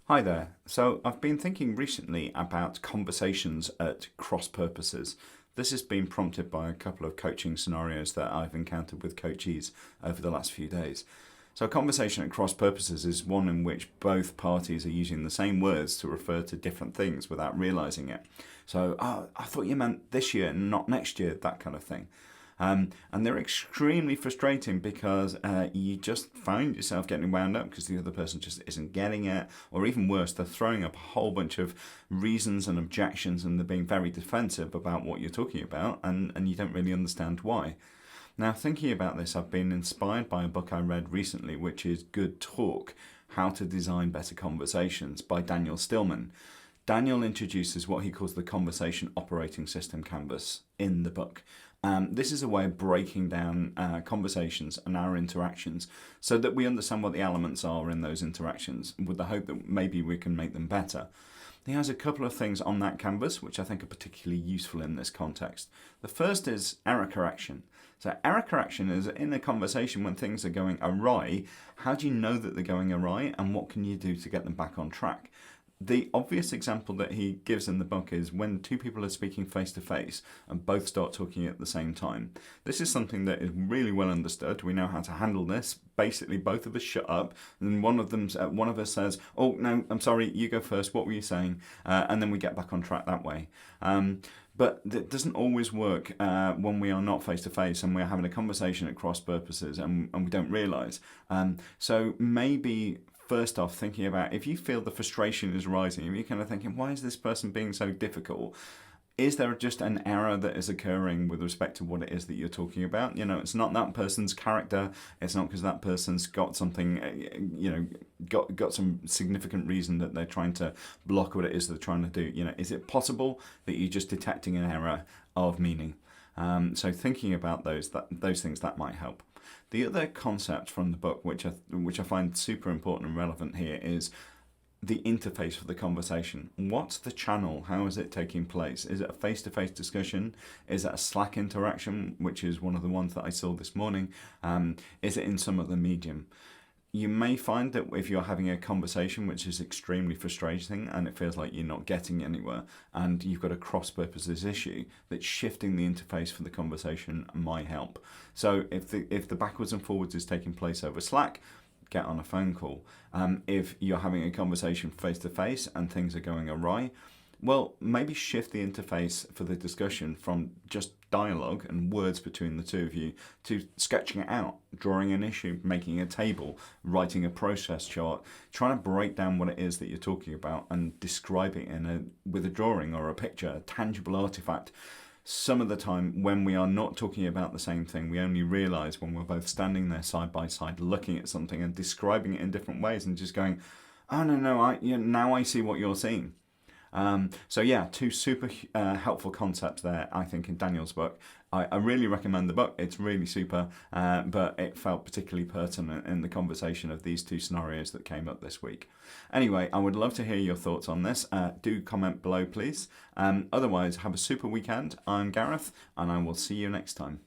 Hi there. So, I've been thinking recently about conversations at cross purposes. This has been prompted by a couple of coaching scenarios that I've encountered with coachees over the last few days. So, a conversation at cross purposes is one in which both parties are using the same words to refer to different things without realizing it. So, I thought you meant this year, not next year, that kind of thing. And they're extremely frustrating because you just find yourself getting wound up because the other person just isn't getting it, or even worse, they're throwing up a whole bunch of reasons and objections and they're being very defensive about what you're talking about, and you don't really understand why. Now, thinking about this, I've been inspired by a book I read recently, which is Good Talk: How to Design Better Conversations by Daniel Stillman. Daniel introduces what he calls the conversation operating system canvas in the book. This is a way of breaking down conversations and our interactions so that we understand what the elements are in those interactions with the hope that maybe we can make them better. He has a couple of things on that canvas which I think are particularly useful in this context. The first is error correction. So, error correction is in a conversation when things are going awry, how do you know that they're going awry and what can you do to get them back on track? The obvious example that he gives in the book is when two people are speaking face to face and both start talking at the same time. This is something that is really well understood. We know how to handle this. Basically, both of us shut up, and one of us says, "Oh no, I'm sorry, you go first. What were you saying?" And then we get back on track that way. But it doesn't always work when we are not face to face and we're having a conversation at cross purposes and we don't realise. So maybe first off, thinking about if you feel the frustration is rising, if you're kind of thinking, why is this person being so difficult? Is there just an error that is occurring with respect to what it is that you're talking about? It's not that person's character. It's not because that person's got something, got some significant reason that they're trying to block what it is they're trying to do. Is it possible that you're just detecting an error of meaning? So thinking about those things that might help. The other concept from the book, which I find super important and relevant here, is the interface for the conversation. What's the channel? How is it taking place? Is it a face-to-face discussion? Is it a Slack interaction, which is one of the ones that I saw this morning? Is it in some other medium? You may find that if you're having a conversation which is extremely frustrating and it feels like you're not getting anywhere and you've got a cross purposes issue, that shifting the interface for the conversation might help. So if the backwards and forwards is taking place over Slack, get on a phone call. If you're having a conversation face to face and things are going awry, well, maybe shift the interface for the discussion from just dialogue and words between the two of you to sketching it out, drawing an issue, making a table, writing a process chart, trying to break down what it is that you're talking about and describe it with a drawing or a picture, a tangible artifact. Some of the time, when we are not talking about the same thing, we only realise when we're both standing there side by side, looking at something and describing it in different ways, and just going, "Oh no, now I see what you're seeing." So yeah, two super helpful concepts there, I think, in Daniel's book. I really recommend the book. It's really super, but it felt particularly pertinent in the conversation of these two scenarios that came up this week. Anyway, I would love to hear your thoughts on this. Do comment below, please. Otherwise, have a super weekend. I'm Gareth, and I will see you next time.